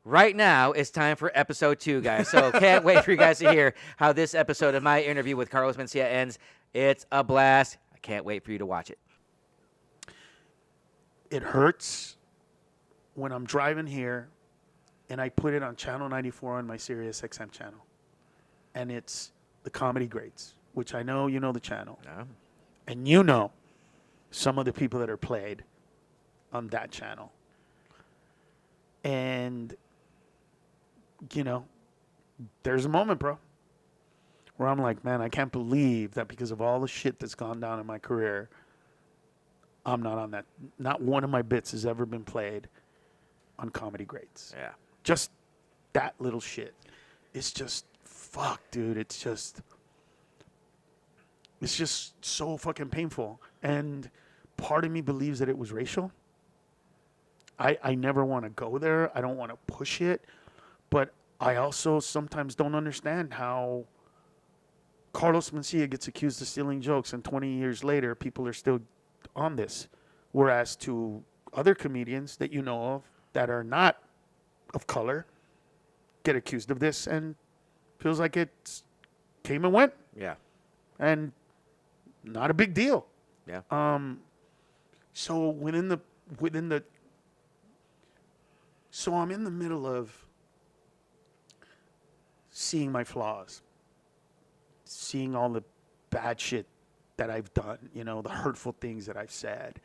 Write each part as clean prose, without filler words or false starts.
Right now, it's time for episode 2, guys. So can't wait for you guys to hear how this episode of my interview with Carlos Mencia ends. It's a blast. I can't wait for you to watch it. It hurts when I'm driving here and I put it on Channel 94 on my Sirius XM channel. And it's the Comedy Greats, which I know you know the channel. Yeah. And you know some of the people that are played on that channel. And, you know, there's a moment, bro, where I'm like, man, I can't believe that because of all the shit that's gone down in my career, I'm not on that. Not one of my bits has ever been played on Comedy Greats. Yeah. Just that little shit. It's just, fuck, dude. It's just so fucking painful. And part of me believes that it was racial. I never want to go there. I don't want to push it. But I also sometimes don't understand how Carlos Mencia gets accused of stealing jokes, and 20 years later, people are still on this. Whereas to other comedians that you know of that are not of color get accused of this and feels like it came and went. Yeah. And not a big deal. Yeah. So so I'm in the middle of seeing my flaws, seeing all the bad shit that I've done, you know, the hurtful things that I've said.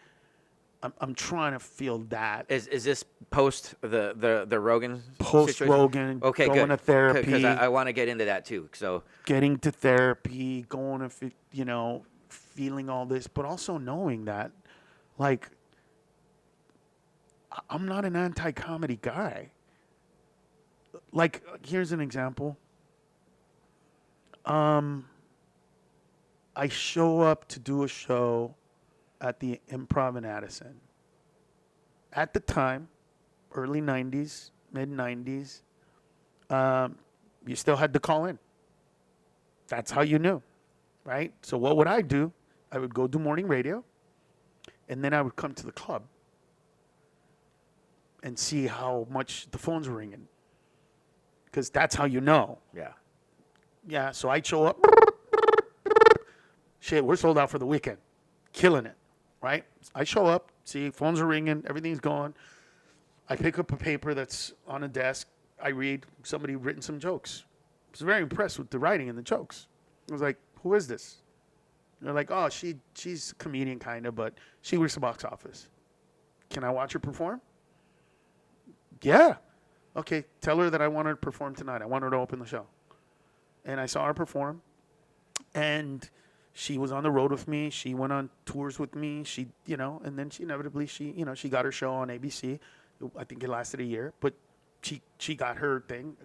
I'm trying to feel that. Is this post the Rogan Post situation? Rogan, Okay, going to therapy. Because I want to get into that too. So getting to therapy, going to, you know, feeling all this, but also knowing that, like, I'm not an anti-comedy guy. Like, here's an example. I show up to do a show at the Improv in Addison. At the time, early 90s, mid-90s, you still had to call in. That's how you knew, right? So what would I do? I would go do morning radio, and then I would come to the club and see how much the phones were ringing. Because that's how you know. yeah. Yeah, so I'd show up. Shit, we're sold out for the weekend. Killing it, right? I show up, see, phones are ringing, everything's going. I pick up a paper that's on a desk. I read, somebody written some jokes. I was very impressed with the writing and the jokes. I was like, who is this? And they're like, oh, she's a comedian kind of, but she works the box office. Can I watch her perform? Yeah. Okay, tell her that I want her to perform tonight. I want her to open the show. And I saw her perform. And she was on the road with me. She went on tours with me. She, you know, and then she inevitably, she got her show on ABC. I think it lasted a year, but she got her thing.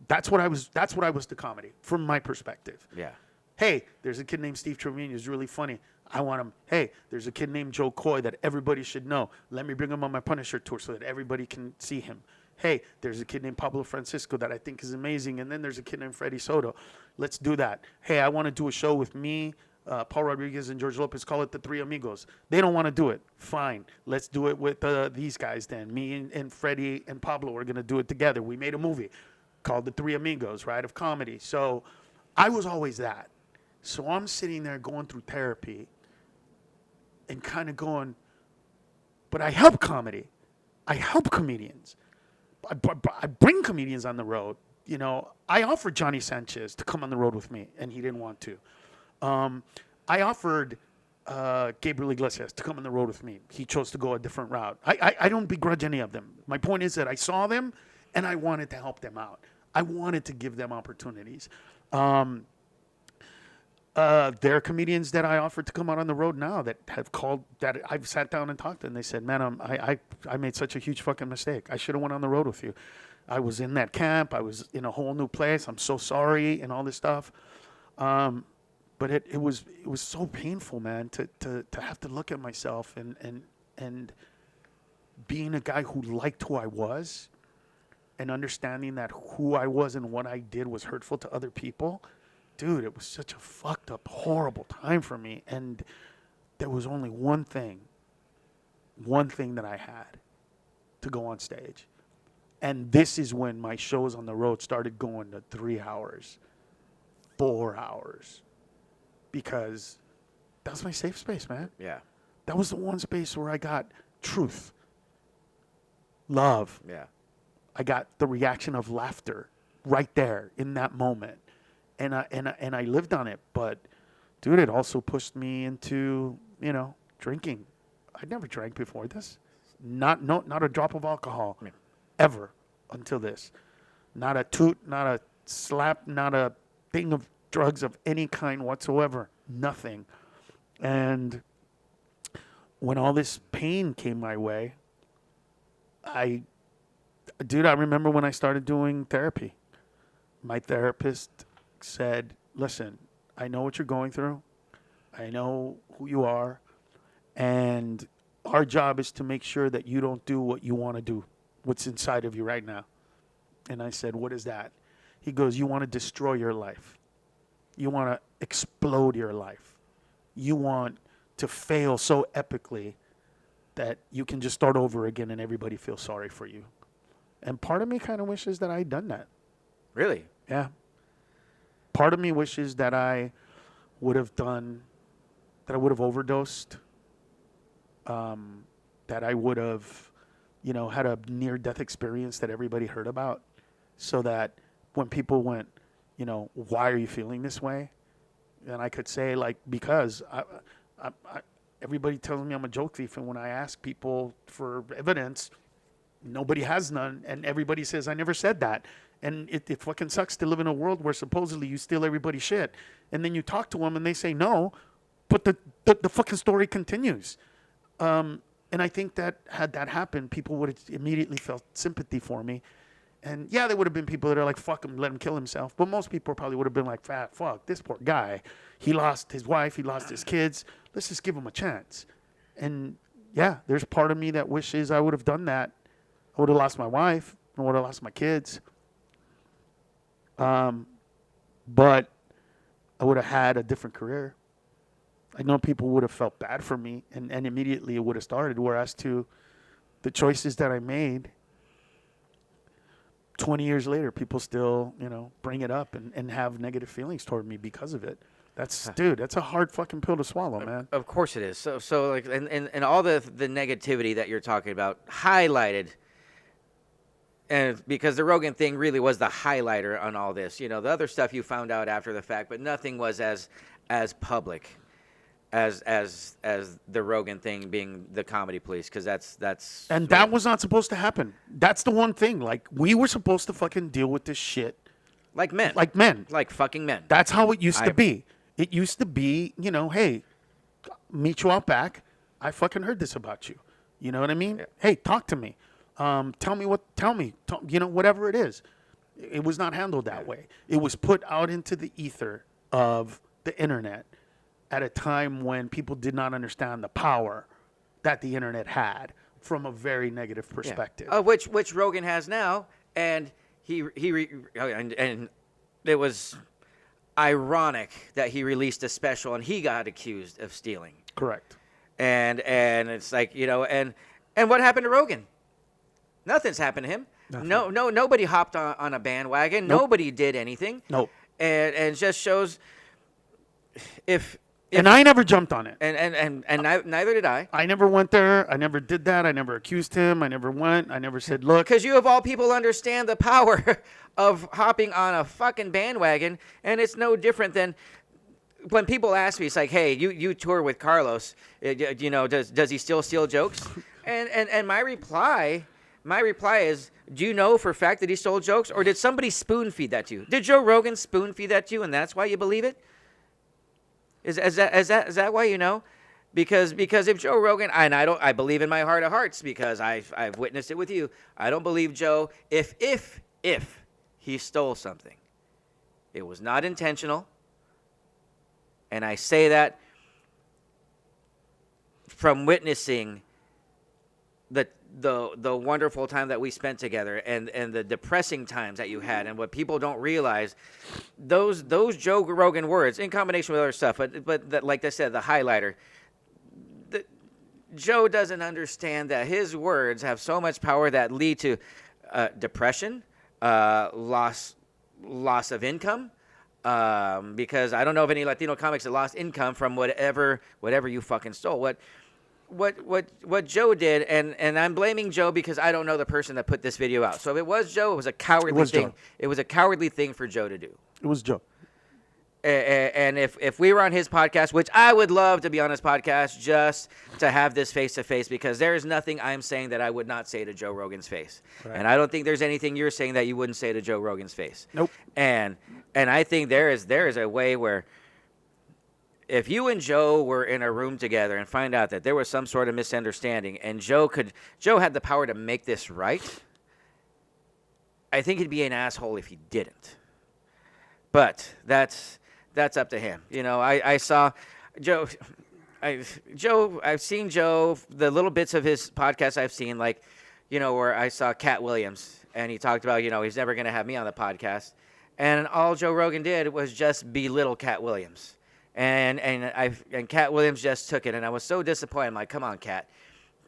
That's what I was to comedy from my perspective. Yeah. Hey, there's a kid named Steve Trevino who's really funny. I want him. Hey, there's a kid named Joe Coy that everybody should know. Let me bring him on my Punisher tour so that everybody can see him. Hey, there's a kid named Pablo Francisco that I think is amazing. And then there's a kid named Freddie Soto. Let's do that. Hey, I want to do a show with me, Paul Rodriguez, and George Lopez. Call it the Three Amigos. They don't want to do it. Fine. Let's do it with these guys then. Me and Freddie and Pablo are going to do it together. We made a movie called The Three Amigos, right, of comedy. So I was always that. So I'm sitting there going through therapy and kind of going, but I help comedy. I help comedians. I bring comedians on the road. You know, I offered Johnny Sanchez to come on the road with me, and he didn't want to. I offered Gabriel Iglesias to come on the road with me. He chose to go a different route. I don't begrudge any of them. My point is that I saw them, and I wanted to help them out. I wanted to give them opportunities. There are comedians that I offered to come out on the road now that have called, that I've sat down and talked to, and they said, man, I made such a huge fucking mistake. I should have went on the road with you. I was in that camp. I was in a whole new place. I'm so sorry and all this stuff. But it was so painful, man, to have to look at myself and being a guy who liked who I was and understanding that who I was and what I did was hurtful to other people. Dude, it was such a fucked up, horrible time for me. And there was only one thing that I had to go on stage. And this is when my shows on the road started going to 3 hours, 4 hours, because that's my safe space, man. Yeah. That was the one space where I got truth, love. Yeah. I got the reaction of laughter right there in that moment. And I lived on it. But, dude, it also pushed me into, drinking. I'd never drank before this. Not a drop of alcohol ever until this. Not a toot, not a slap, not a thing of drugs of any kind whatsoever. Nothing. And when all this pain came my way, I remember when I started doing therapy. My therapist said, listen, I know what you're going through. I know who you are. And our job is to make sure that you don't do what you want to do, what's inside of you right now. And I said, what is that? He goes, you want to destroy your life. You want to explode your life. You want to fail so epically that you can just start over again and everybody feels sorry for you. And part of me kind of wishes that I had done that. Really? Yeah. Part of me wishes that I would have overdosed, that I would have, had a near-death experience that everybody heard about, so that when people went, why are you feeling this way? And I could say, because everybody tells me I'm a joke thief, and when I ask people for evidence, nobody has none, and everybody says I never said that. And it fucking sucks to live in a world where supposedly you steal everybody's shit, and then you talk to them and they say no, but the fucking story continues. And I think that had that happened, people would have immediately felt sympathy for me. And yeah, there would have been people that are like, fuck him, let him kill himself. But most people probably would have been like, fuck, this poor guy. He lost his wife, he lost his kids. Let's just give him a chance. And yeah, there's part of me that wishes I would have done that. I would have lost my wife. I would have lost my kids. But I would have had a different career. I know people would have felt bad for me, and immediately it would have started. Whereas to the choices that I made, 20 years later, people still, bring it up and have negative feelings toward me because of it. That's a hard fucking pill to swallow, man. Of course it is. So like, and all the negativity that you're talking about highlighted. And because the Rogan thing really was the highlighter on all this, the other stuff you found out after the fact, but nothing was as public as the Rogan thing being the comedy police, because that's and that was not supposed to happen. That's the one thing. Like, we were supposed to fucking deal with this shit like men, like fucking men. That's how it used to be. It used to be, hey, meet you out back. I fucking heard this about you. You know what I mean? Yeah. Hey, talk to me. Tell me, whatever it is. It was not handled that way. It was put out into the ether of the internet at a time when people did not understand the power that the internet had from a very negative perspective. Yeah. Which Rogan has now, and and it was ironic that he released a special and he got accused of stealing. Correct. And it's like, and what happened to Rogan? Nothing's happened to him. Nothing. Nobody hopped on a bandwagon. Nope. Nobody did anything. Nope. And it just shows if and I never jumped on it. And neither did I. I never went there. I never did that. I never accused him. I never went. I never said, look. Because you of all people understand the power of hopping on a fucking bandwagon, and it's no different than when people ask me, it's like, hey, you tour with Carlos, does he still steal jokes? And my reply is, do you know for a fact that he stole jokes, or did somebody spoon feed that to you? Did Joe Rogan spoon feed that to you, and that's why you believe it? Is that why you know? Because if Joe Rogan, and I believe in my heart of hearts, because I've witnessed it with you. I don't believe Joe if he stole something. It was not intentional. And I say that from witnessing the wonderful time that we spent together and the depressing times that you had, and what people don't realize, those Joe Rogan words in combination with other stuff, but that, like I said, the highlighter, Joe doesn't understand that his words have so much power that lead to depression, loss of income. Because I don't know of any Latino comics that lost income from whatever you fucking stole. What Joe did, and I'm blaming Joe because I don't know the person that put this video out. So if it was Joe, it was a cowardly thing. Joe. It was a cowardly thing for Joe to do. It was Joe. And if we were on his podcast, which I would love to be on his podcast just to have this face to face, because there is nothing I'm saying that I would not say to Joe Rogan's face. Right. And I don't think there's anything you're saying that you wouldn't say to Joe Rogan's face. Nope. And I think there is a way where if you and Joe were in a room together and find out that there was some sort of misunderstanding and Joe had the power to make this right, I think he'd be an asshole if he didn't. But that's up to him. You know, I saw Joe. I've seen Joe, the little bits of his podcast I've seen, like, you know, where I saw Cat Williams and he talked about, you know, he's never going to have me on the podcast. And all Joe Rogan did was just belittle Cat Williams. And Cat Williams just took it. And I was so disappointed. I'm like, come on, Cat.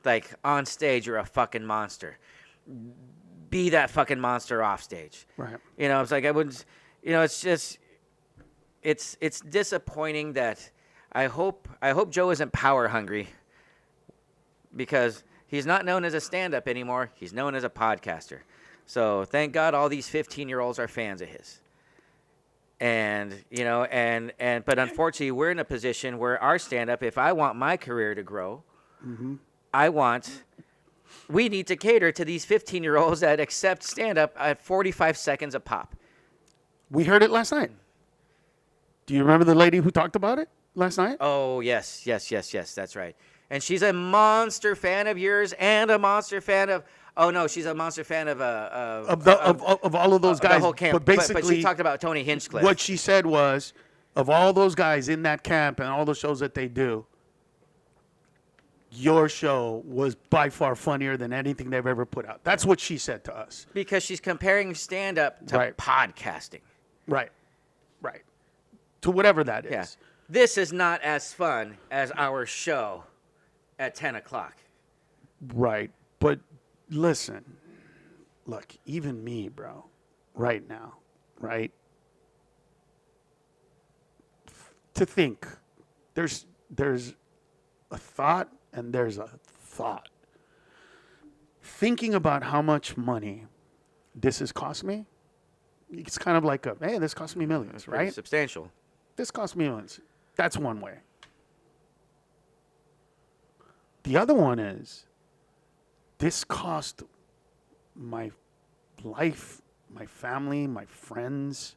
Like, on stage, you're a fucking monster. Be that fucking monster off stage. Right. You know, it's like, I wouldn't, you know, it's just, it's disappointing that I hope Joe isn't power hungry, because he's not known as a stand-up anymore. He's known as a podcaster. So thank God all these 15-year-olds are fans of his. And, you know, but unfortunately we're in a position where our stand-up, if I want my career to grow, we need to cater to these 15-year-olds that accept stand-up at 45 seconds a pop. We heard it last night. Do you remember the lady who talked about it last night? Oh, yes, that's right. And she's a monster fan of yours and a monster fan of, oh no, she's a monster fan of all of those guys. The whole camp. But basically, but she talked about Tony Hinchcliffe. What she said was, of all those guys in that camp and all the shows that they do, your show was by far funnier than anything they've ever put out. That's what she said to us. Because she's comparing stand-up to podcasting. Right. To whatever that is. Yeah. This is not as fun as our show at 10 o'clock. Right. But listen, look, even me, bro, right now, right? To think, there's a thought and there's a thought. Thinking about how much money this has cost me, it's kind of like hey, this cost me millions, right? Substantial. This cost me millions. That's one way. The other one is, this cost my life, my family, my friends.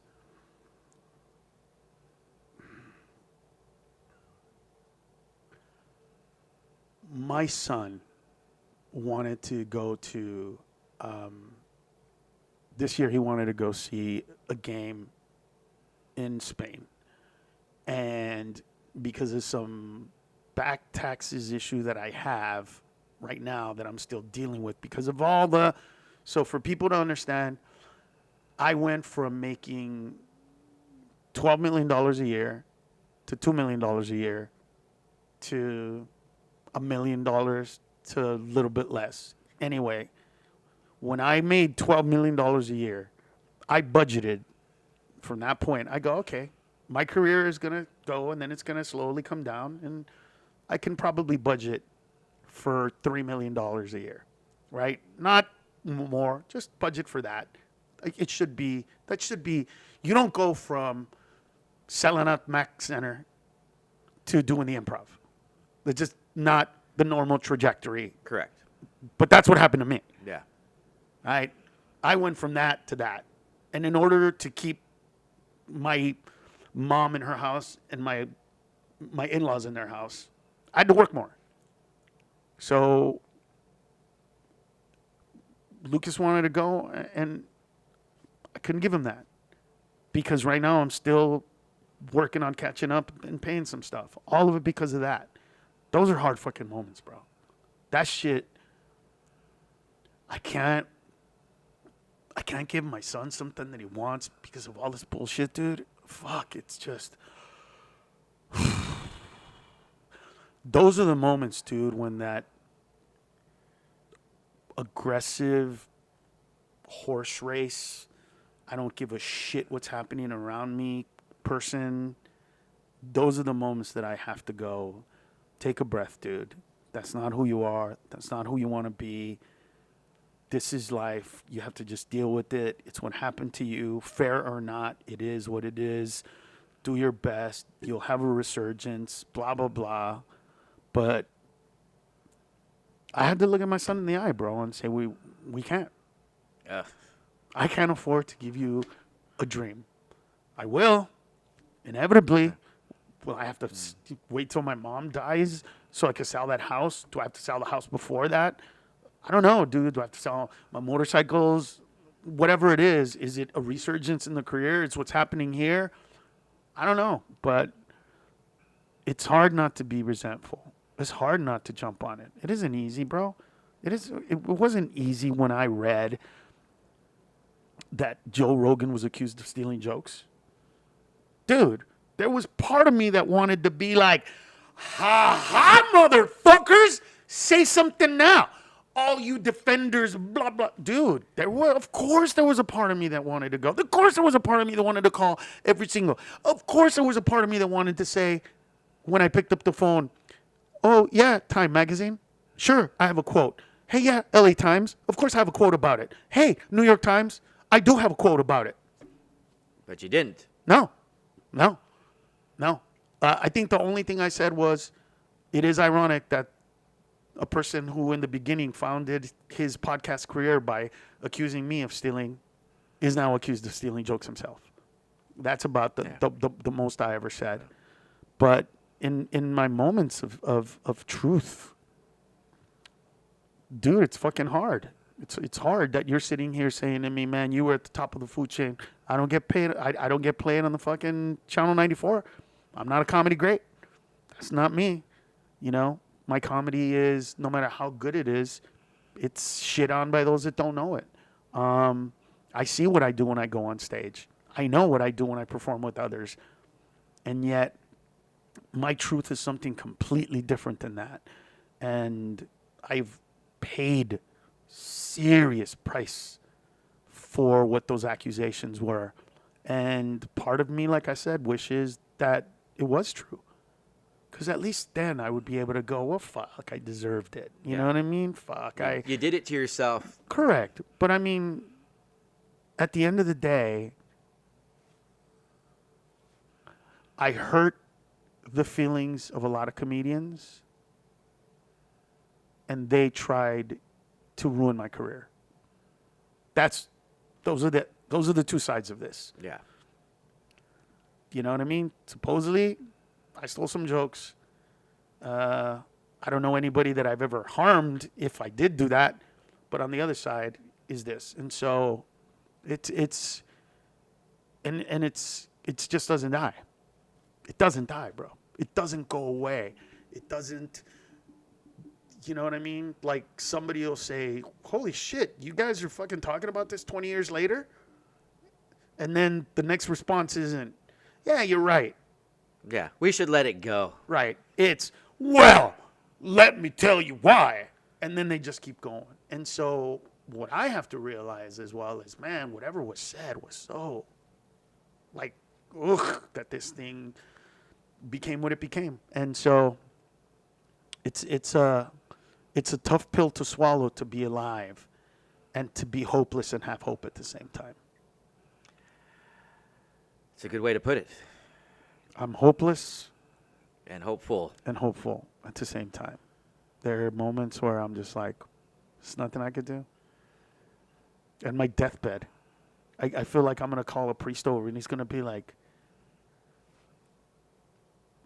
My son wanted to go to, this year he wanted to go see a game in Spain. And because of some back taxes issue that I have right now that I'm still dealing with because of all the, so for people to understand, I went from making $12 million a year to $2 million a year to $1 million to a little bit less. Anyway, when I made $12 million a year, I budgeted from that point. I go, okay, my career is going to go and then it's going to slowly come down, and I can probably budget for $3 million a year, right? Not more, just budget for that. That should be, you don't go from selling out Mac Center to doing the Improv. That's just not the normal trajectory. Correct. But that's what happened to me. Yeah. Right? I went from that to that. And in order to keep my mom in her house and my in-laws in their house, I had to work more. So Lucas wanted to go, and I couldn't give him that because right now I'm still working on catching up and paying some stuff. All of it because of that. Those are hard fucking moments, bro. That shit, I can't give my son something that he wants because of all this bullshit, dude. Fuck, it's just... Those are the moments, dude, when that aggressive horse race, I don't give a shit what's happening around me person, those are the moments that I have to go, take a breath, dude. That's not who you are. That's not who you want to be. This is life. You have to just deal with it. It's what happened to you. Fair or not, it is what it is. Do your best. You'll have a resurgence, blah, blah, blah. But I had to look at my son in the eye, bro, and say, we can't. I can't afford to give you a dream. I will, inevitably. Will I have to wait till my mom dies so I can sell that house? Do I have to sell the house before that? I don't know, dude. Do I have to sell my motorcycles? Whatever it is it a resurgence in the career? It's what's happening here? I don't know, but it's hard not to be resentful. It's hard not to jump on it. It isn't easy, bro. It wasn't easy when I read that Joe Rogan was accused of stealing jokes. Dude, there was part of me that wanted to be like, ha ha, motherfuckers, say something now. All you defenders, blah, blah. Dude, of course there was a part of me that wanted to go. Of course there was a part of me that wanted to call every single. Of course there was a part of me that wanted to say, when I picked up the phone, oh, yeah, Time Magazine. Sure, I have a quote. Hey, yeah, LA Times. Of course I have a quote about it. Hey, New York Times. I do have a quote about it. But you didn't. No. I think the only thing I said was, it is ironic that a person who in the beginning founded his podcast career by accusing me of stealing is now accused of stealing jokes himself. That's about the most I ever said. But in my moments of truth, dude, it's fucking hard. It's hard that you're sitting here saying to me, man, you were at the top of the food chain. I don't get paid. I don't get played on the fucking Channel 94. I'm not a comedy great. That's not me. You know, my comedy is, no matter how good it is, it's shit on by those that don't know it. I see what I do when I go on stage. I know what I do when I perform with others. And yet, my truth is something completely different than that. And I've paid serious price for what those accusations were. And part of me, like I said, wishes that it was true. Because at least then I would be able to go, well, fuck, I deserved it. You know what I mean? Fuck, You did it to yourself. Correct. But I mean, at the end of the day, I hurt the feelings of a lot of comedians, and they tried to ruin my career. Those are the two sides of this. Yeah. You know what I mean? Supposedly, I stole some jokes. I don't know anybody that I've ever harmed if I did do that. But on the other side is this. And so it just doesn't die. It doesn't die, bro. It doesn't go away. It doesn't, you know what I mean? Like somebody will say, holy shit, you guys are fucking talking about this 20 years later? And then the next response isn't, yeah, you're right. Yeah, we should let it go. Right. It's, well, let me tell you why. And then they just keep going. And so what I have to realize as well is, man, whatever was said was so, like, ugh, that this thing became what it became. And so it's a tough pill to swallow, to be alive and to be hopeless and have hope at the same time. It's a good way to put it. I'm hopeless and hopeful at the same time. There are moments where I'm just like, there's nothing I could do. And my deathbed, I feel like I'm going to call a priest over and he's going to be like,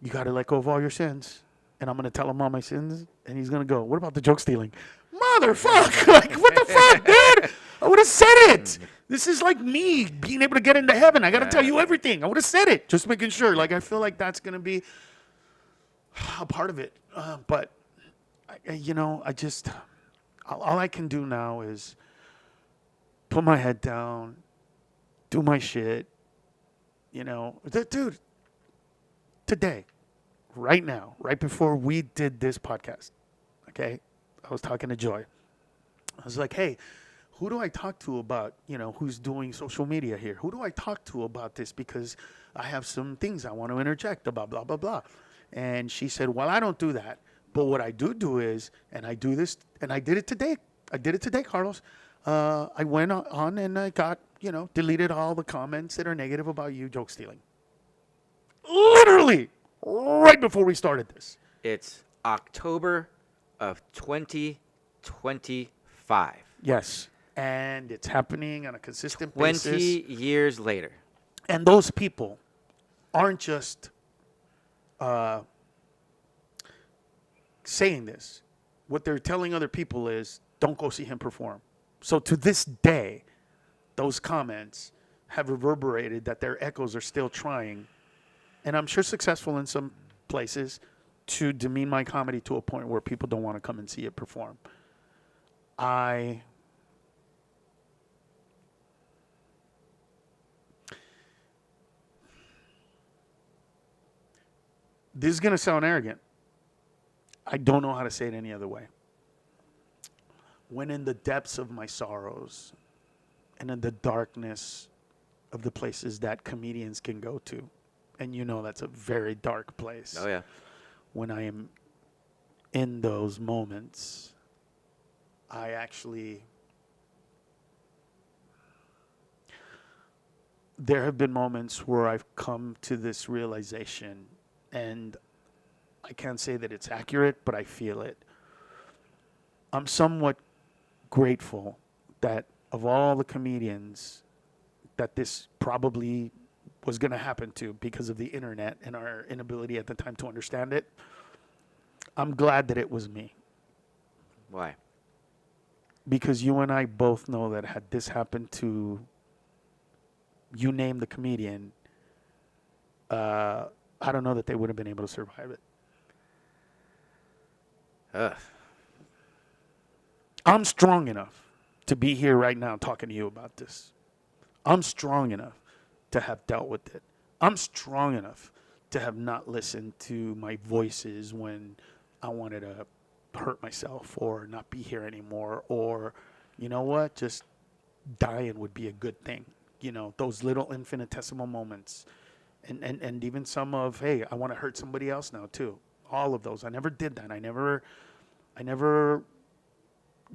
you got to let go of all your sins. And I'm going to tell him all my sins. And he's going to go, what about the joke stealing? Motherfucker. Like, what the fuck, dude? I would have said it. This is like me being able to get into heaven. I got to tell you everything. I would have said it. Just making sure. Like, I feel like that's going to be a part of it. But, all I can do now is put my head down, do my shit. You know, dude, today, right now, right before we did this podcast, okay, I was talking to Joy. I was like, hey, who do I talk to about, who's doing social media here? Who do I talk to about this? Because I have some things I want to interject about, blah, blah, blah. And she said, well, I don't do that. But what I do is, and I do this, and I did it today. Carlos. I went on and I got, deleted all the comments that are negative about you joke stealing. Literally, right before we started this. It's October of 2025. Yes. And it's happening on a consistent 20 basis. years later. And those people aren't just saying this. What they're telling other people is, don't go see him perform. So to this day, those comments have reverberated that their echoes are still trying, and I'm sure successful in some places, to demean my comedy to a point where people don't want to come and see it perform. This is going to sound arrogant. I don't know how to say it any other way. When in the depths of my sorrows and in the darkness of the places that comedians can go to, and that's a very dark place. Oh, yeah. When I am in those moments, I actually... There have been moments where I've come to this realization, and I can't say that it's accurate, but I feel it. I'm somewhat grateful that of all the comedians that this probably was going to happen to because of the internet and our inability at the time to understand it, I'm glad that it was me. Why? Because you and I both know that had this happened to, you name the comedian, I don't know that they would have been able to survive it. I'm strong enough to be here right now talking to you about this. I'm strong enough to have dealt with it. I'm strong enough to have not listened to my voices when I wanted to hurt myself or not be here anymore, or, you know what, just dying would be a good thing. Those little infinitesimal moments. And even some of, hey, I want to hurt somebody else now too. All of those. I never did that. I never,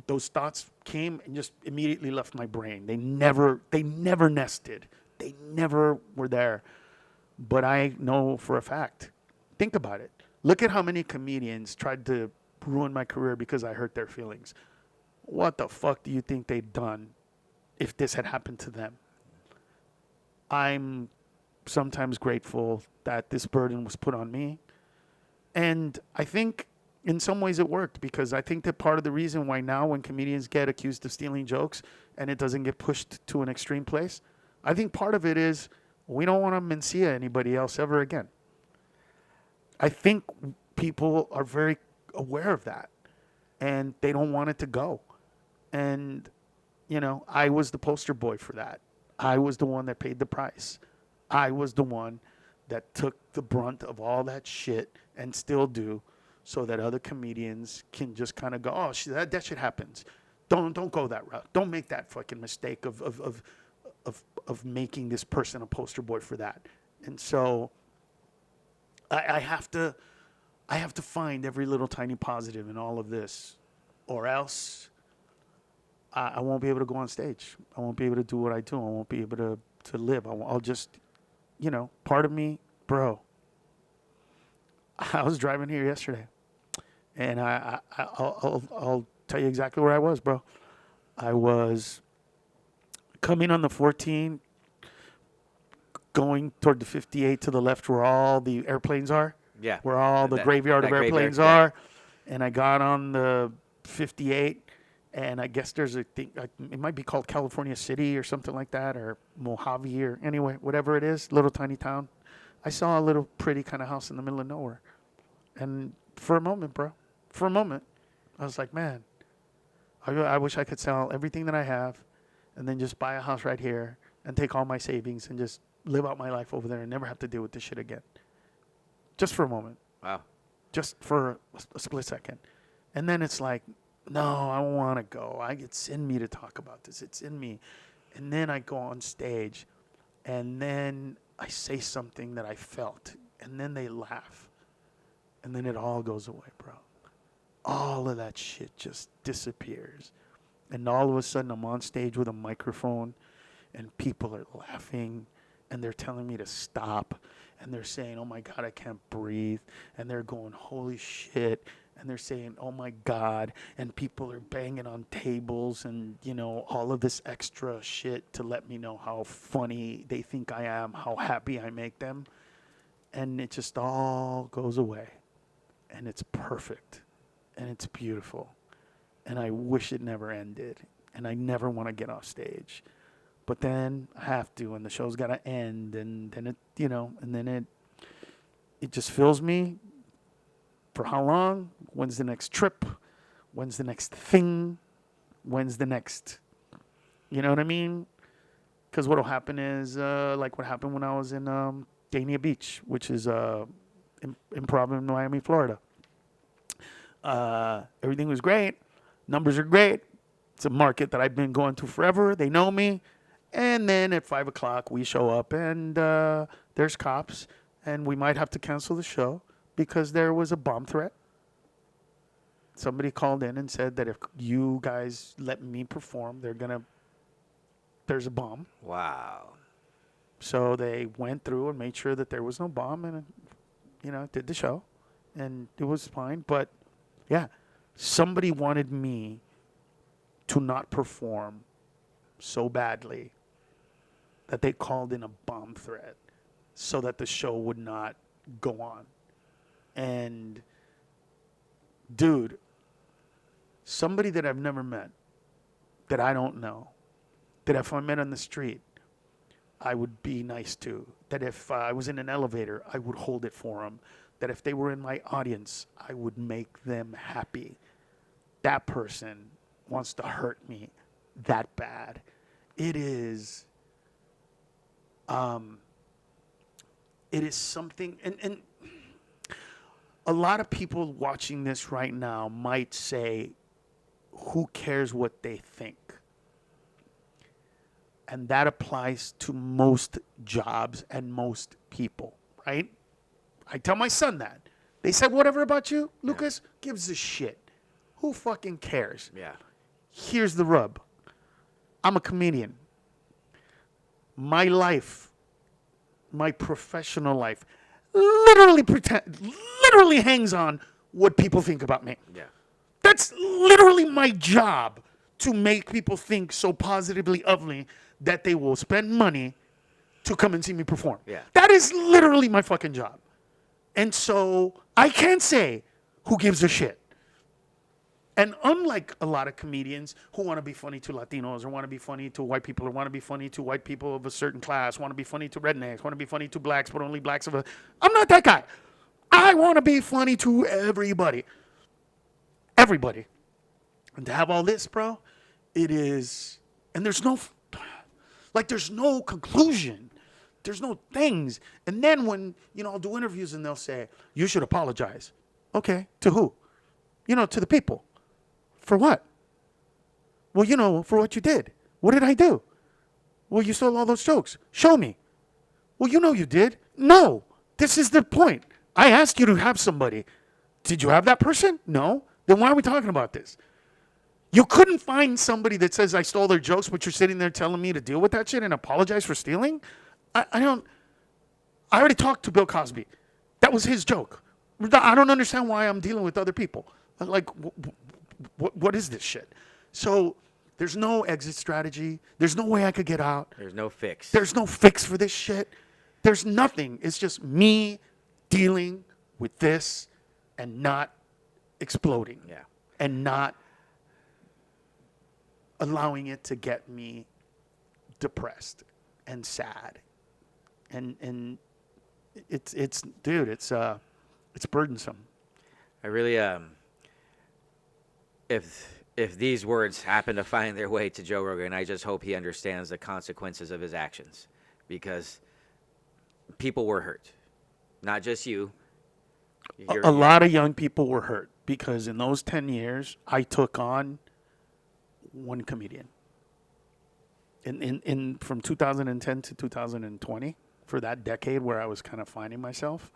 those thoughts came and just immediately left my brain. They never nested. They never were there. But I know for a fact, think about it. Look at how many comedians tried to ruin my career because I hurt their feelings. What the fuck do you think they'd done if this had happened to them? I'm sometimes grateful that this burden was put on me. And I think in some ways it worked, because I think that part of the reason why now when comedians get accused of stealing jokes and it doesn't get pushed to an extreme place, I think part of it is we don't want to Mencia anybody else ever again. I think people are very aware of that and they don't want it to go. And, I was the poster boy for that. I was the one that paid the price. I was the one that took the brunt of all that shit and still do, so that other comedians can just kind of go, oh, that shit happens. Don't go that route. Don't make that fucking mistake of making this person a poster boy for that. And so I have to find every little tiny positive in all of this, or else I won't be able to go on stage. I won't be able to do what I do. I won't be able to live. I'll just, part of me, bro. I was driving here yesterday, and I'll tell you exactly where I was, bro. I was coming on the 14, going toward the 58 to the left where all the airplanes are. Yeah. Where all the graveyard of airplanes are. And I got on the 58, and I guess there's a thing, it might be called California City or something like that, or Mojave, or anyway, whatever it is, little tiny town. I saw a little pretty kind of house in the middle of nowhere. And for a moment, bro, I was like, man, I wish I could sell everything that I have and then just buy a house right here and take all my savings and just live out my life over there and never have to deal with this shit again. Just for a moment. Wow. Just for a split second. And then it's like, no, I want to go. It's in me to talk about this. It's in me. And then I go on stage, and then I say something that I felt, and then they laugh. And then it all goes away, bro. All of that shit just disappears. And all of a sudden, I'm on stage with a microphone, and people are laughing, and they're telling me to stop, and they're saying, oh my God, I can't breathe, and they're going, holy shit, and they're saying, oh my God, and people are banging on tables and, you know, all of this extra shit to let me know how funny they think I am, how happy I make them, and it just all goes away, and it's perfect, and it's beautiful, and I wish it never ended, and I never want to get off stage. But then I have to, and the show's got to end, and then it, you know, and then it just fills me. For how long? When's the next trip? When's the next thing? When's the next, you know what I mean? Because what'll happen is, like what happened when I was in Dania Beach, which is improv in Miami, Florida. Everything was great. Numbers are great. It's a market that I've been going to forever. They know me. And then at 5 o'clock, we show up, and there's cops, and we might have to cancel the show because there was a bomb threat. Somebody called in and said that if you guys let me perform, there's a bomb. Wow. So they went through and made sure that there was no bomb, and, you know, did the show, and it was fine. But, yeah, somebody wanted me to not perform so badly that they called in a bomb threat so that the show would not go on. And, dude, somebody that I've never met, that I don't know, that if I met on the street, I would be nice to, that if I was in an elevator, I would hold it for them, that if they were in my audience, I would make them happy. That person wants to hurt me that bad. It is something, and a lot of people watching this right now might say, who cares what they think? And that applies to most jobs and most people, right? I tell my son that. They said whatever about you, Lucas, gives a shit. Who fucking cares? Yeah. Here's the rub. I'm a comedian. My life, my professional life, literally hangs on what people think about me. Yeah. That's literally my job, to make people think so positively of me that they will spend money to come and see me perform. Yeah. That is literally my fucking job. And so I can't say who gives a shit. And unlike a lot of comedians who want to be funny to Latinos, or want to be funny to white people, or want to be funny to white people of a certain class, want to be funny to rednecks, want to be funny to blacks, but only blacks of a... I'm not that guy. I want to be funny to everybody. Everybody. And to have all this, bro, it is... And there's no... Like, there's no conclusion. There's no things. And then when, you know, I'll do interviews and they'll say, you should apologize. Okay, to who? You know, to the people. For what? Well, you know, for what you did. What did I do? Well, you stole all those jokes. Show me. Well, you know you did. No. This is the point. I asked you to have somebody. Did you have that person? No. Then why are we talking about this? You couldn't find somebody that says I stole their jokes, but you're sitting there telling me to deal with that shit and apologize for stealing? I already talked to Bill Cosby. That was his joke. I don't understand why I'm dealing with other people. Like, what is this shit? So there's no exit strategy. There's no way I could get out. There's no fix. There's no fix for this shit. There's nothing. It's just me dealing with this and not exploding. Yeah. And not allowing it to get me depressed and sad. And it's dude, it's burdensome. I really if these words happen to find their way to Joe Rogan, I just hope he understands the consequences of his actions, because people were hurt. Not just you. A lot of young people were hurt. because in those 10 years, I took on one comedian. In from 2010 to 2020, for that decade where I was kind of finding myself,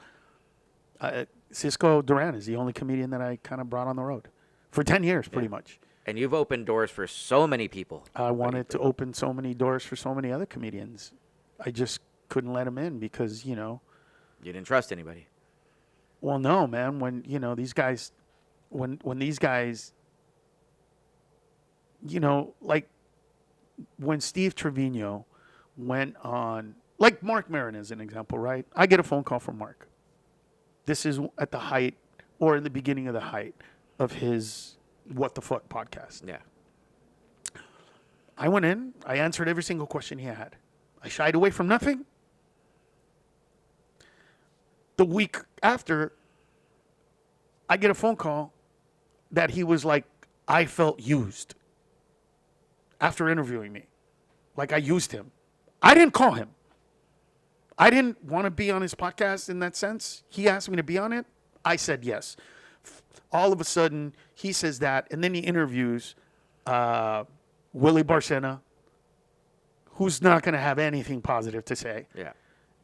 Cisco Duran is the only comedian that I kind of brought on the road for 10 years, pretty much. And you've opened doors for so many people. I wanted to open so many doors for so many other comedians. I just couldn't let them in because, You didn't trust anybody. well, no, man. When, these guys, when these guys, like when Steve Trevino went on, like Mark Maron is an example, right? I get a phone call from Mark. This is at the height or in the beginning of the height of his What the Fuck podcast. Yeah. I went in, I answered every single question he had. I shied away from nothing. The week after, I get a phone call that he was like, I felt used after interviewing me. Like I used him. I didn't call him. I didn't want to be on his podcast in that sense. He asked me to be on it. I said yes. All of a sudden, he says that, and then he interviews Willie Barcena, who's not going to have anything positive to say. Yeah.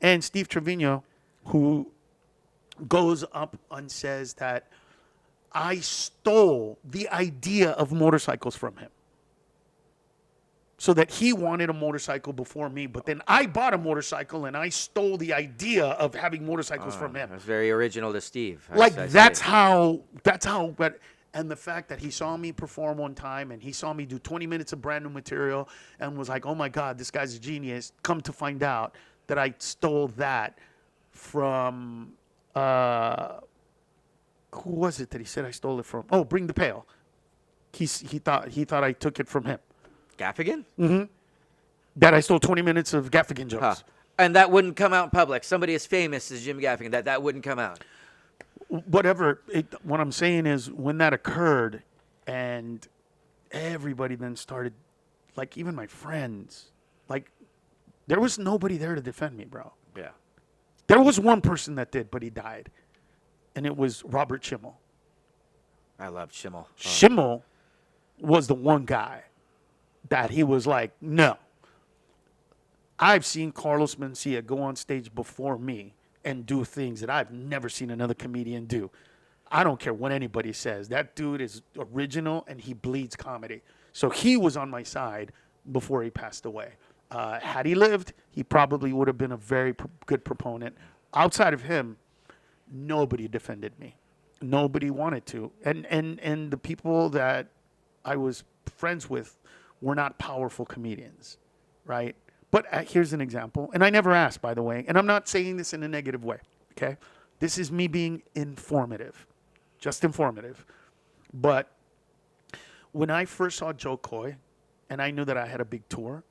And Steve Trevino, who goes up and says that I stole the idea of motorcycles from him. So that he wanted a motorcycle before me, but then I bought a motorcycle and I stole the idea of having motorcycles from him. That's very original to Steve. That's how, but, and the fact that he saw me perform one time and he saw me do 20 minutes of brand new material and was like, oh my God, this guy's a genius. Come to find out that I stole that from, who was it that he said I stole it from? Oh, Bring the Pail. He thought I took it from him. Gaffigan? Mm-hmm. That I stole 20 minutes of Gaffigan jokes. Huh. And that wouldn't come out in public. Somebody as famous as Jim Gaffigan, that wouldn't come out. Whatever. What I'm saying is when that occurred and everybody then started, like even my friends, like there was nobody there to defend me, bro. Yeah. There was one person that did, but he died. And it was Robert Schimmel. I love Schimmel. Schimmel was the one guy that he was like, no. I've seen Carlos Mencia go on stage before me and do things that I've never seen another comedian do. I don't care what anybody says. That dude is original and he bleeds comedy. So he was on my side before he passed away. Had he lived, he probably would have been a very good proponent. Outside of him, nobody defended me. Nobody wanted to. And the people that I was friends with were not powerful comedians, right? But here's an example. And I never asked, by the way. And I'm not saying this in a negative way, okay? This is me being informative, just informative. But when I first saw Joe Coy, and I knew that I had a big tour,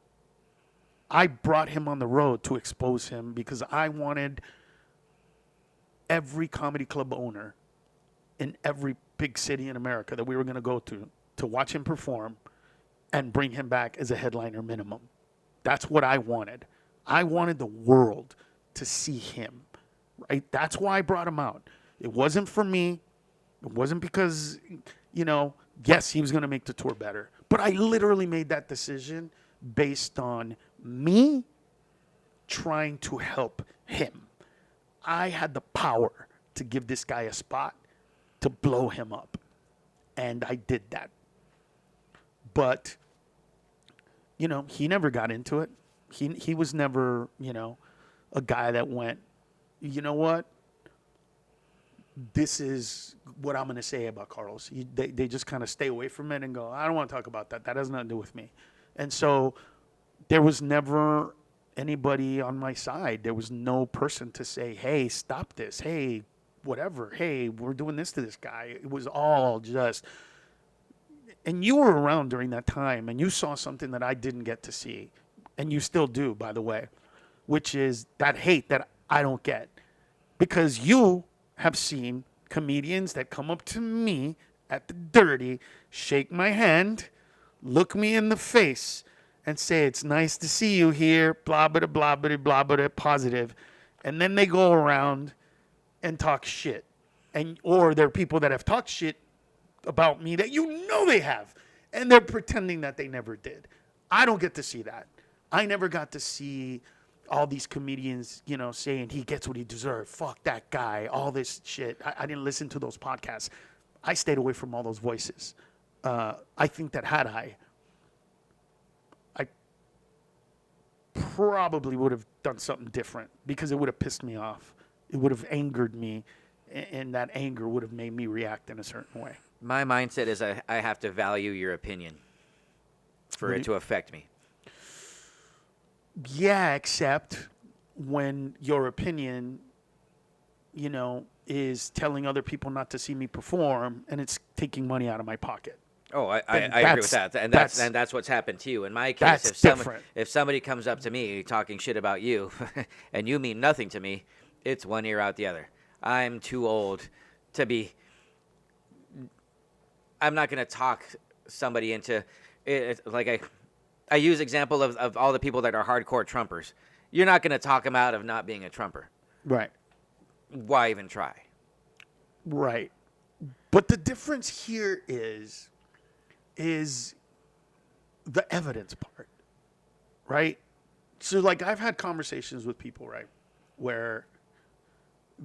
I brought him on the road to expose him because I wanted every comedy club owner in every big city in America that we were going to go to watch him perform and bring him back as a headliner minimum. That's what I wanted. I wanted the world to see him, right? That's why I brought him out. It wasn't for me. It wasn't because, yes, he was going to make the tour better. But I literally made that decision based on me trying to help him. I had the power to give this guy a spot to blow him up. And I did that. But, he never got into it. He was never, a guy that went, you know what? This is what I'm going to say about Carlos. They just kind of stay away from it and go, I don't want to talk about that. That has nothing to do with me. And so there was never anybody on my side. There was no person to say, hey, stop this. Hey, whatever. Hey, we're doing this to this guy. It was all just... And you were around during that time, and you saw something that I didn't get to see, and you still do, by the way, which is that hate that I don't get. Because you have seen comedians that come up to me at the dirty, shake my hand, look me in the face, and say, it's nice to see you here, blah, blah, blah, blah, blah, blah, positive. And then they go around and talk shit. Or there are people that have talked shit about me that you know they have. And they're pretending that they never did. I don't get to see that. I never got to see all these comedians, you know, saying he gets what he deserves. Fuck that guy. All this shit. I didn't listen to those podcasts. I stayed away from all those voices. I think that had I probably would have done something different because it would have pissed me off. It would have angered me, and that anger would have made me react in a certain way. My mindset is I have to value your opinion for it to affect me. Yeah, except when your opinion, you know, is telling other people not to see me perform, and it's taking money out of my pocket. Oh, I agree with that, and that's what's happened to you. In my case, if somebody comes up to me talking shit about you, and you mean nothing to me, it's one ear out the other. I'm too old to be. I'm not going to talk somebody into it. Like I use example of all the people that are hardcore Trumpers. You're not going to talk them out of not being a Trumper. Right. Why even try? Right. But the difference here is the evidence part, right? So, like, I've had conversations with people, right, where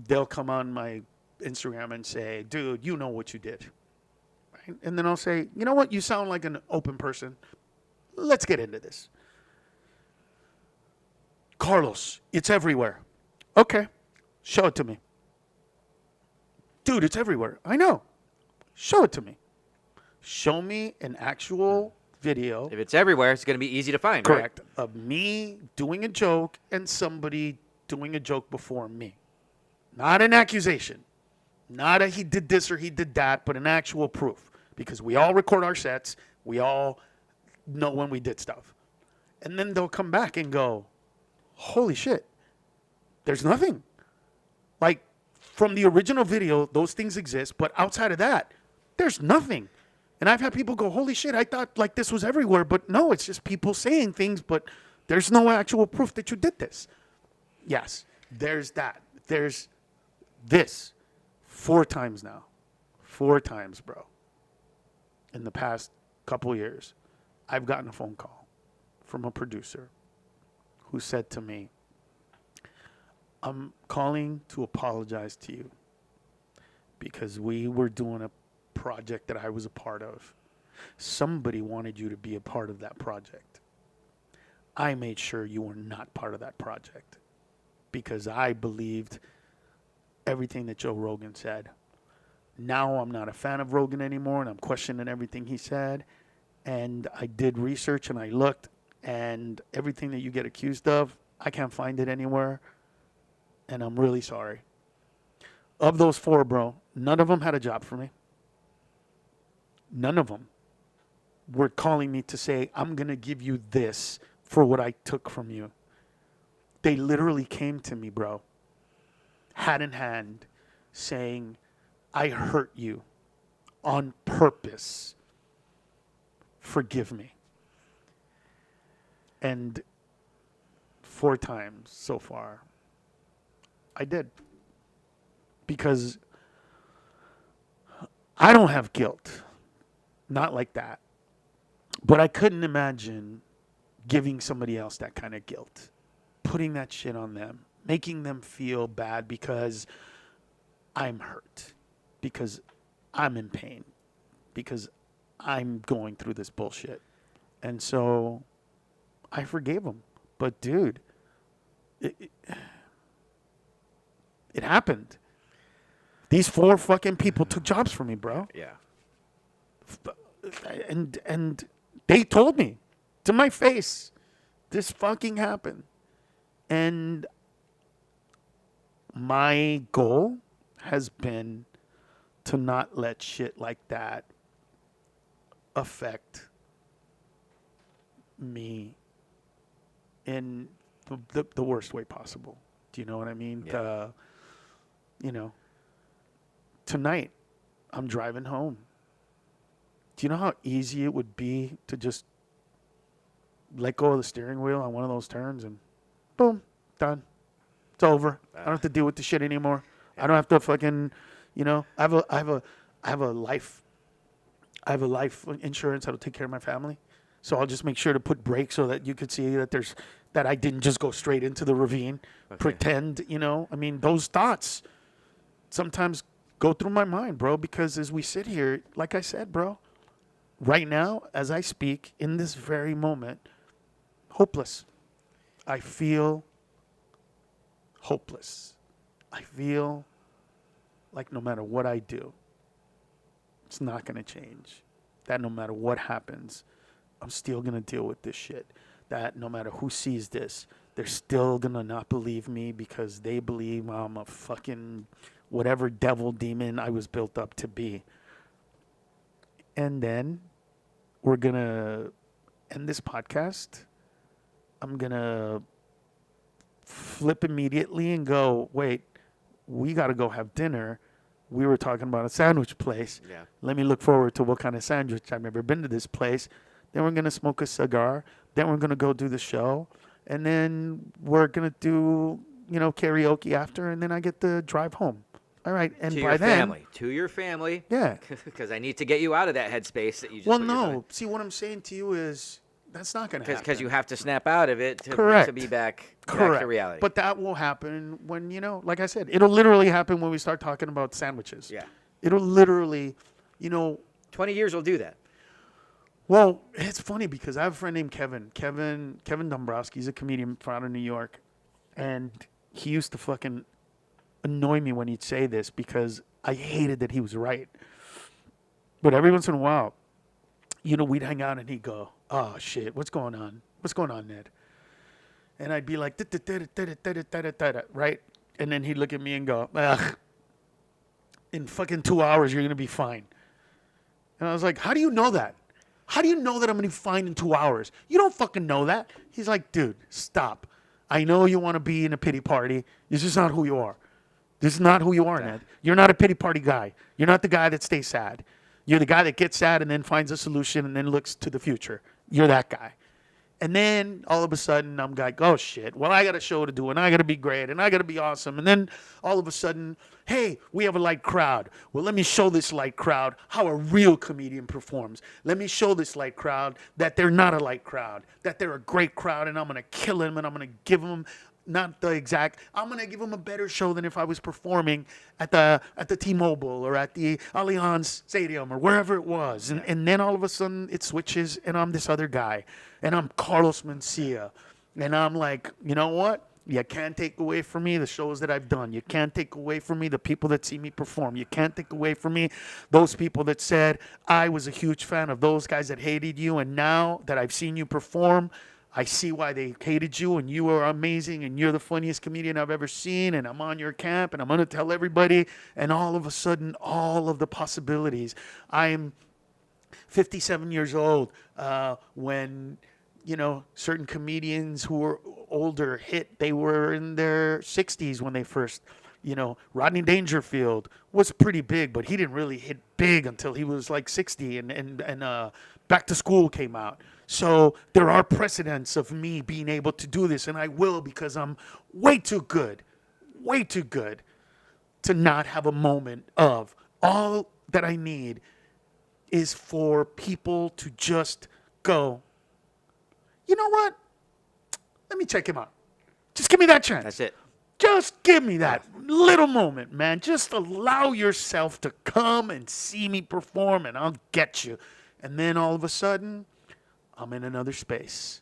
they'll come on my Instagram and say, dude, you know what you did. Right? And then I'll say, you know what? You sound like an open person. Let's get into this. Carlos, it's everywhere. Okay. Show it to me. Dude, it's everywhere. I know. Show it to me. Show me an actual video. If it's everywhere, it's going to be easy to find, Correct. Right? Of me doing a joke and somebody doing a joke before me. Not an accusation. Not a he did this or he did that, but an actual proof. Because we all record our sets. We all know when we did stuff. And then they'll come back and go, holy shit, there's nothing. Like, from the original video, those things exist, but outside of that, there's nothing. And I've had people go, holy shit, I thought like this was everywhere, but no, it's just people saying things, but there's no actual proof that you did this. Yes, there's that. There's this 4 times now. 4 times, bro. In the past couple years, I've gotten a phone call from a producer who said to me, I'm calling to apologize to you because we were doing a project that I was a part of. Somebody wanted you to be a part of that project. I made sure you were not part of that project because I believed everything that Joe Rogan said. Now I'm not a fan of Rogan anymore, and I'm questioning everything he said. And I did research, and I looked, and everything that you get accused of, I can't find it anywhere, and I'm really sorry. Of those 4, bro, none of them had a job for me. None of them were calling me to say, I'm going to give you this for what I took from you. They literally came to me, bro, hat in hand, saying, I hurt you on purpose. Forgive me. And 4 times so far, I did. Because I don't have guilt. Not like that. But I couldn't imagine giving somebody else that kind of guilt. Putting that shit on them. Making them feel bad because I'm hurt. Because I'm in pain. Because I'm going through this bullshit. And so I forgave him. But dude, it happened. These 4 fucking people took jobs from me, bro. Yeah. And they told me to my face, this fucking happened. And my goal has been to not let shit like that affect me in the worst way possible. Do you know what I mean? Yeah. Tonight, I'm driving home. Do you know how easy it would be to just let go of the steering wheel on one of those turns and boom, done. It's over. I don't have to deal with the shit anymore. I don't have to fucking, I have a life I have a life insurance that'll take care of my family. So I'll just make sure to put brakes so that you could see that I didn't just go straight into the ravine, pretend, I mean, those thoughts sometimes go through my mind, bro, because as we sit here, like I said, bro, right now, as I speak, in this very moment, hopeless. I feel hopeless. I feel like no matter what I do, it's not going to change. That no matter what happens, I'm still going to deal with this shit. That no matter who sees this, they're still going to not believe me because they believe I'm a fucking whatever devil demon I was built up to be. And then we're going to end this podcast. I'm going to flip immediately and go, wait, we got to go have dinner. We were talking about a sandwich place. Yeah. Let me look forward to what kind of sandwich. I've never been to this place. Then we're going to smoke a cigar. Then we're going to go do the show. And then we're going to do, karaoke after. And then I get to drive home. All right. And to by your then. family. To your family. Yeah. Because I need to get you out of that headspace that you just Well, put yourself in. no. See, what I'm saying to you is that's not going to happen. Because you have to snap out of it to be back to reality. But that will happen when, like I said, it'll literally happen when we start talking about sandwiches. Yeah. It'll literally, 20 years will do that. Well, it's funny because I have a friend named Kevin Dombrowski. He's a comedian from out of New York. And he used to fucking annoy me when he'd say this because I hated that he was right. But every once in a while, we'd hang out and he'd go, oh, shit, what's going on? What's going on, Ned? And I'd be like, right? And then he'd look at me and go, ugh, in fucking 2 hours, you're going to be fine. And I was like, how do you know that? How do you know that I'm going to be fine in 2 hours? You don't fucking know that. He's like, dude, stop. I know you want to be in a pity party. This is not who you are. This is not who you are, Ned. You're not a pity party guy. You're not the guy that stays sad. You're the guy that gets sad and then finds a solution and then looks to the future. You're that guy. And then all of a sudden I'm like, oh shit, well I got a show to do and I got to be great and I got to be awesome. And then all of a sudden, hey, we have a light crowd. Well, let me show this light crowd how a real comedian performs. Let me show this light crowd that they're not a light crowd, that they're a great crowd, and I'm going to kill them and I'm going to give them I'm going to give them a better show than if I was performing at the T-Mobile or at the Allianz Stadium or wherever it was. And then all of a sudden it switches and I'm this other guy. And I'm Carlos Mencia. And I'm like, you know what? You can't take away from me the shows that I've done. You can't take away from me the people that see me perform. You can't take away from me those people that said I was a huge fan of those guys that hated you. And now that I've seen you perform, I see why they hated you, and you are amazing, and you're the funniest comedian I've ever seen, and I'm on your camp, and I'm going to tell everybody. And all of a sudden, all of the possibilities. I'm 57 years old when, certain comedians who were older hit. They were in their 60s when they first, Rodney Dangerfield was pretty big, but he didn't really hit big until he was like 60, and Back to School came out. So there are precedents of me being able to do this, and I will because I'm way too good to not have a moment of all that I need is for people to just go, you know what? Let me check him out. Just give me that chance. That's it. Just give me that little moment, man. Just allow yourself to come and see me perform, and I'll get you. And then all of a sudden, I'm in another space.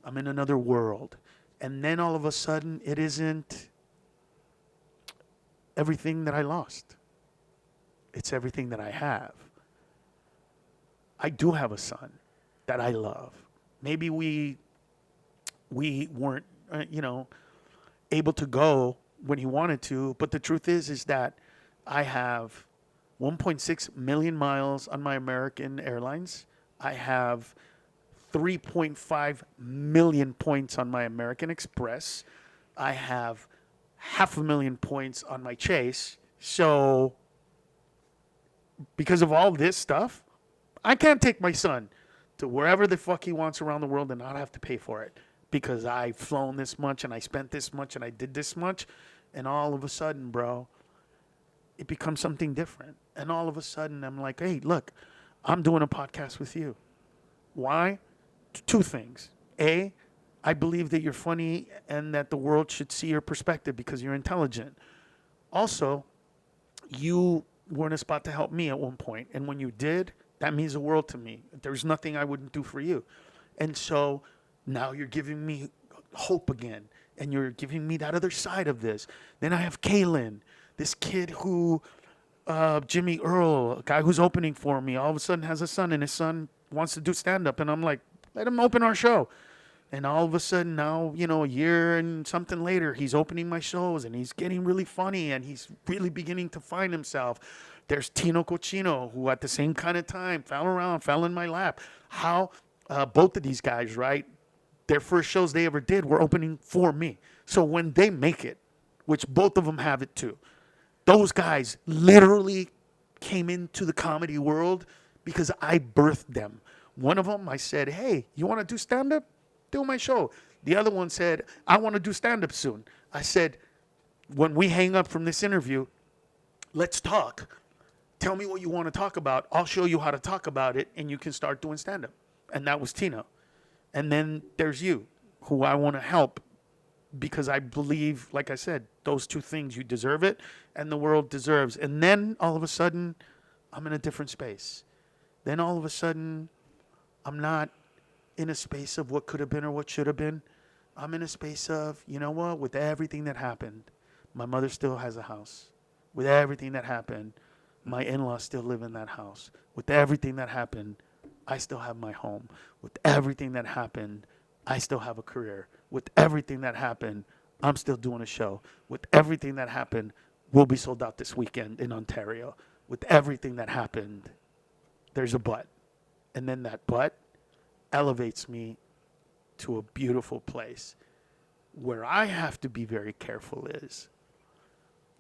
I'm in another world. And then all of a sudden, it isn't everything that I lost. It's everything that I have. I do have a son that I love. Maybe we weren't, able to go when he wanted to, but the truth is that I have 1.6 million miles on my American Airlines. I have 3.5 million points on my American Express. I have 500,000 points on my Chase. So because of all this stuff, I can't take my son to wherever the fuck he wants around the world and not have to pay for it because I've flown this much and I spent this much and I did this much. And all of a sudden, bro, it becomes something different. And all of a sudden, I'm like, hey, look, I'm doing a podcast with you. Why? Two things. A, I believe that you're funny and that the world should see your perspective because you're intelligent. Also, you were in a spot to help me at one point. And when you did, that means the world to me. There's nothing I wouldn't do for you. And so now you're giving me hope again. And you're giving me that other side of this. Then I have Kaylin, this kid who, Jimmy Earl, a guy who's opening for me, all of a sudden has a son and his son wants to do stand-up. And I'm like, let him open our show. And all of a sudden now, a year and something later, he's opening my shows and he's getting really funny and he's really beginning to find himself. There's Tino Cochino, who at the same kind of time fell in my lap. How both of these guys, right? Their first shows they ever did were opening for me. So when they make it, which both of them have it too, those guys literally came into the comedy world because I birthed them. One of them, I said, hey, you want to do stand-up? Do my show. The other one said, I want to do stand-up soon. I said, when we hang up from this interview, let's talk. Tell me what you want to talk about. I'll show you how to talk about it, and you can start doing stand-up. And that was Tino. And then there's you, who I want to help because I believe, like I said, those two things, you deserve it, and the world deserves. And then all of a sudden, I'm in a different space. Then all of a sudden, I'm not in a space of what could have been or what should have been. I'm in a space of, you know what, with everything that happened, my mother still has a house. With everything that happened, my in-laws still live in that house. With everything that happened, I still have my home. With everything that happened, I still have a career. With everything that happened, I'm still doing a show. With everything that happened, we'll be sold out this weekend in Ontario. With everything that happened, there's a but. And then that but elevates me to a beautiful place. Where I have to be very careful is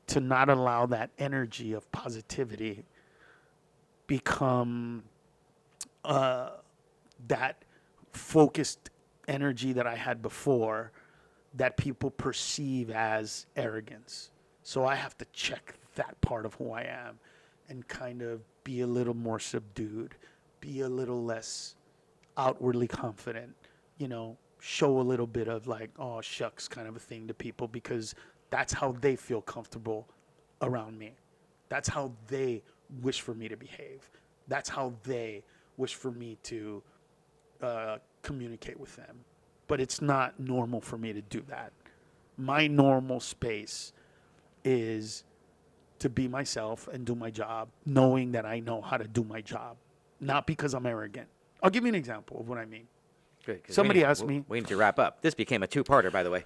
to not allow that energy of positivity become that focused energy that I had before that people perceive as arrogance. So I have to check that part of who I am and kind of be a little more subdued, be a little less outwardly confident, show a little bit of like, oh, shucks kind of a thing to people because that's how they feel comfortable around me. That's how they wish for me to behave. That's how they wish for me to communicate with them. But it's not normal for me to do that. My normal space is to be myself and do my job, knowing that I know how to do my job, not because I'm arrogant. I'll give you an example of what I mean. Good, somebody asked me. We need to wrap up. This became a two-parter, by the way.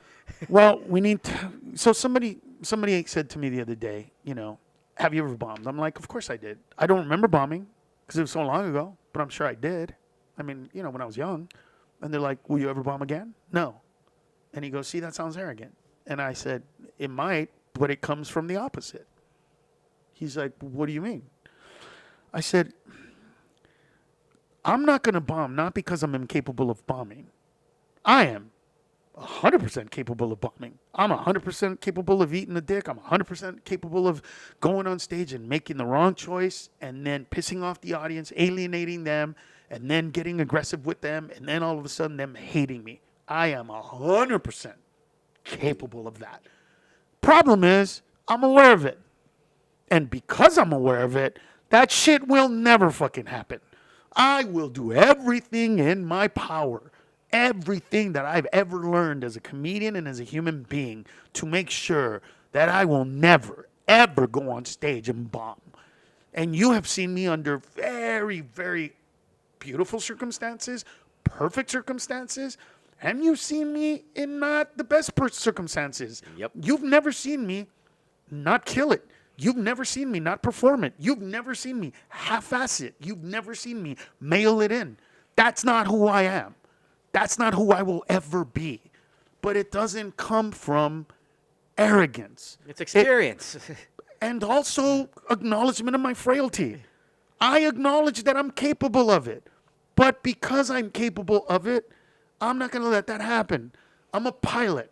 Well, we need to. So somebody said to me the other day, have you ever bombed? I'm like, of course I did. I don't remember bombing because it was so long ago, but I'm sure I did. I mean, when I was young. And they're like, will you ever bomb again? No. And he goes, see, that sounds arrogant. And I said, it might, but it comes from the opposite. He's like, what do you mean? I said, I'm not going to bomb, not because I'm incapable of bombing. I am 100% capable of bombing. I'm 100% capable of eating a dick. I'm 100% capable of going on stage and making the wrong choice and then pissing off the audience, alienating them, and then getting aggressive with them, and then all of a sudden them hating me. I am 100% capable of that. Problem is, I'm aware of it. And because I'm aware of it, that shit will never fucking happen. I will do everything in my power, everything that I've ever learned as a comedian and as a human being to make sure that I will never, ever go on stage and bomb. And you have seen me under very, very beautiful circumstances, perfect circumstances, and you've seen me in not the best circumstances. Yep. You've never seen me not kill it. You've never seen me not perform it. You've never seen me half-ass it. You've never seen me mail it in. That's not who I am. That's not who I will ever be. But it doesn't come from arrogance. It's experience. And also acknowledgement of my frailty. I acknowledge that I'm capable of it. But because I'm capable of it, I'm not going to let that happen. I'm a pilot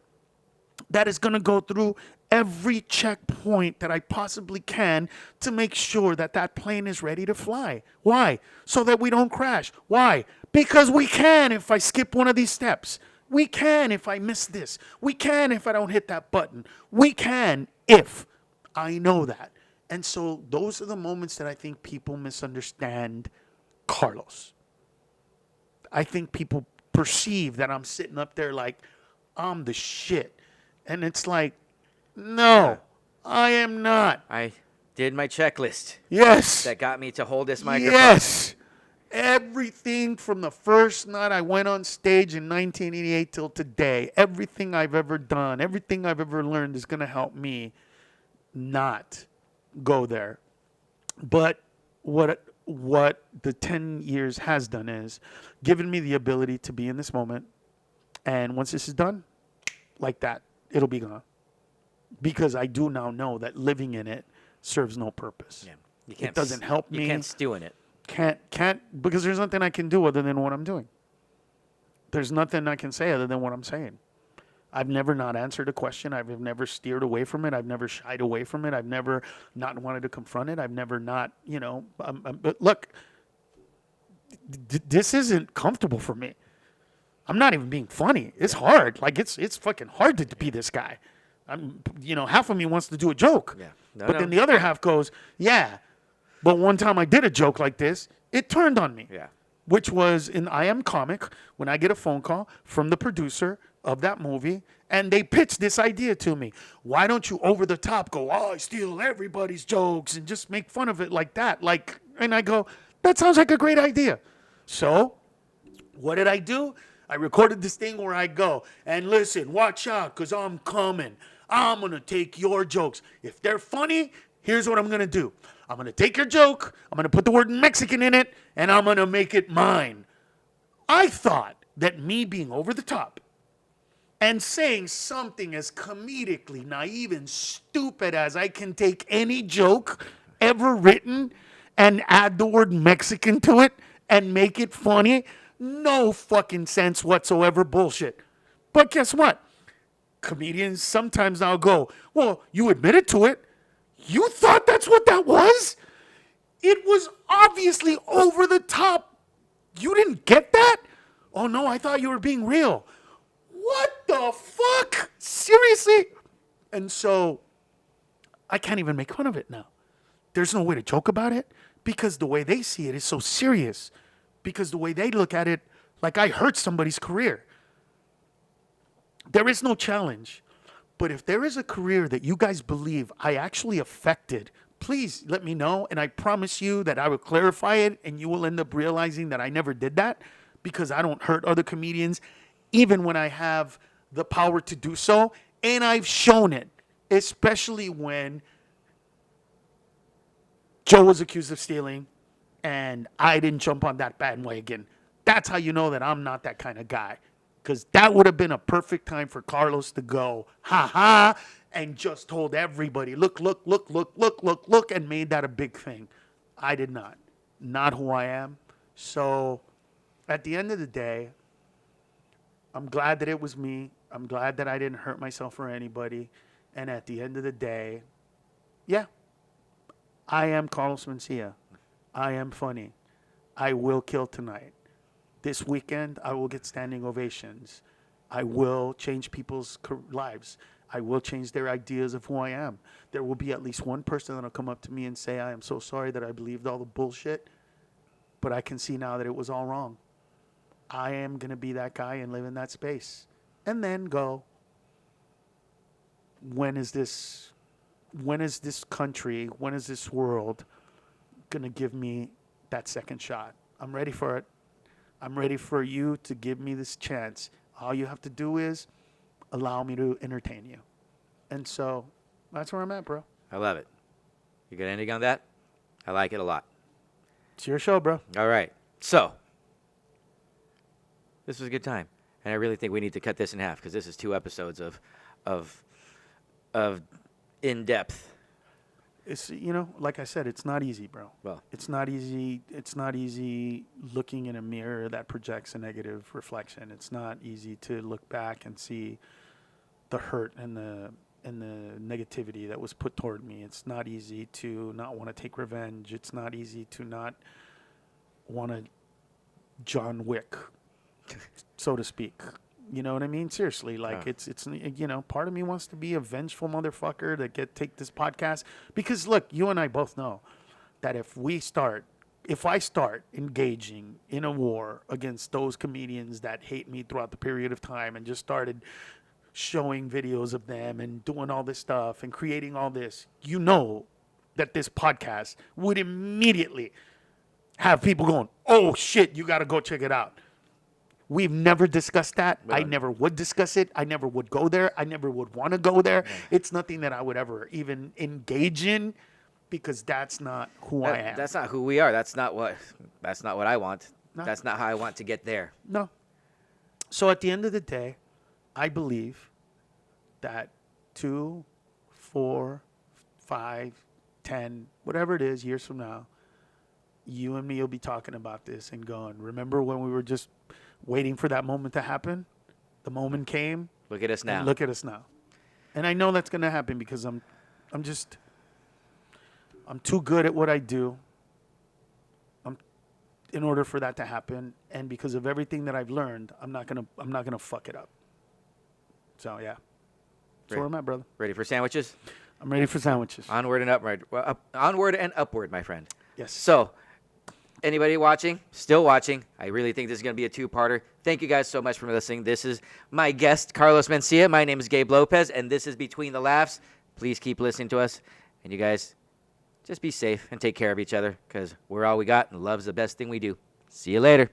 that is going to go through every checkpoint that I possibly can to make sure that that plane is ready to fly. Why? So that we don't crash. Why? Because we can if I skip one of these steps. We can if I miss this. We can if I don't hit that button. We can if I know that. And so those are the moments that I think people misunderstand Carlos. I think people perceive that I'm sitting up there like I'm the shit. And it's like, no, I am not. I did my checklist. Yes. That got me to hold this microphone. Yes. Everything from the first night I went on stage in 1988 till today, everything I've ever done, everything I've ever learned is going to help me not go there. But what the 10 years has done is given me the ability to be in this moment. And once this is done, like that, it'll be gone. Because I do now know that living in it serves no purpose. Yeah. It doesn't help me. You can't stew in it. Can't because there's nothing I can do other than what I'm doing. There's nothing I can say other than what I'm saying. I've never not answered a question. I've never steered away from it. I've never shied away from it. I've never not wanted to confront it. I've never not, but look, this isn't comfortable for me. I'm not even being funny. It's hard. Like it's fucking hard to be this guy. Half of me wants to do a joke. Yeah. Then the other half goes, yeah. But one time I did a joke like this, it turned on me. Yeah. Which was in I Am Comic when I get a phone call from the producer of that movie and they pitch this idea to me. Why don't you over the top go, I steal everybody's jokes and just make fun of it like that? And I go, that sounds like a great idea. So what did I do? I recorded this thing where I go, and listen, watch out, because I'm coming. I'm going to take your jokes. If they're funny, here's what I'm going to do. I'm going to take your joke, I'm going to put the word Mexican in it, and I'm going to make it mine. I thought that me being over the top and saying something as comedically naive and stupid as I can take any joke ever written and add the word Mexican to it and make it funny, no fucking sense whatsoever, bullshit. But guess what? Comedians sometimes now go, well, you admitted to it. You thought that's what that was? It was obviously over the top. You didn't get that? Oh no, I thought you were being real. What the fuck? Seriously? And so I can't even make fun of it now. There's no way to joke about it because the way they see it is so serious. Because the way they look at it, like I hurt somebody's career. There is no challenge. But if there is a career that you guys believe I actually affected, please let me know. And I promise you that I will clarify it and you will end up realizing that I never did that because I don't hurt other comedians, even when I have the power to do so. And I've shown it, especially when Joe was accused of stealing and I didn't jump on that bandwagon. That's how you know that I'm not that kind of guy. Because that would have been a perfect time for Carlos to go, ha ha, and just told everybody, look, and made that a big thing. I did not. Not who I am. So at the end of the day, I'm glad that it was me. I'm glad that I didn't hurt myself or anybody. And at the end of the day, yeah, I am Carlos Mencia. I am funny. I will kill tonight. This weekend, I will get standing ovations. I will change people's lives. I will change their ideas of who I am. There will be at least one person that will come up to me and say, I am so sorry that I believed all the bullshit, but I can see now that it was all wrong. I am going to be that guy and live in that space. And then go, when is this country, when is this world going to give me that second shot? I'm ready for it. I'm ready for you to give me this chance. All you have to do is allow me to entertain you. And so that's where I'm at, bro. I love it. You got anything on that? I like it a lot. It's your show, bro. All right. So this was a good time. And I really think we need to cut this in half because this is 2 episodes of in-depth. It's, like I said, it's not easy, bro. Well, it's not easy. It's not easy looking in a mirror that projects a negative reflection. It's not easy to look back and see the hurt and and the negativity that was put toward me. It's not easy to not want to take revenge. It's not easy to not want to John Wick, so to speak. You know what I mean? Seriously, like it's you know, part of me wants to be a vengeful motherfucker that take this podcast, because look, you and I both know that if I start engaging in a war against those comedians that hate me throughout the period of time and just started showing videos of them and doing all this stuff and creating all this, you know that this podcast would immediately have people going, oh shit, you got to go check it out. We've never discussed that. I never would discuss it. I never would go there. I never would want to go there. Yeah. It's nothing that I would ever even engage in, because that's not who I am. That's not who we are. That's not what I want. No. That's not how I want to get there. No. So at the end of the day, I believe that 2, 4, 5, 10, whatever it is, years from now, you and me will be talking about this and going, remember when we were just waiting for that moment to happen? The moment came. Look at us now. Look at us now. And I know that's going to happen because I'm too good at what I do. In order for that to happen, and because of everything that I've learned, I'm not gonna fuck it up. So yeah, that's where I'm at, brother. Ready for sandwiches? I'm ready for sandwiches. Onward and upward. Onward and upward, my friend. Yes. So, anybody watching, still watching, I really think this is going to be a two-parter. Thank you guys so much for listening. This is my guest, Carlos Mencia. My name is Gabe Lopez, and this is Between the Laughs. Please keep listening to us, and you guys, just be safe and take care of each other, because we're all we got, and love's the best thing we do. See you later.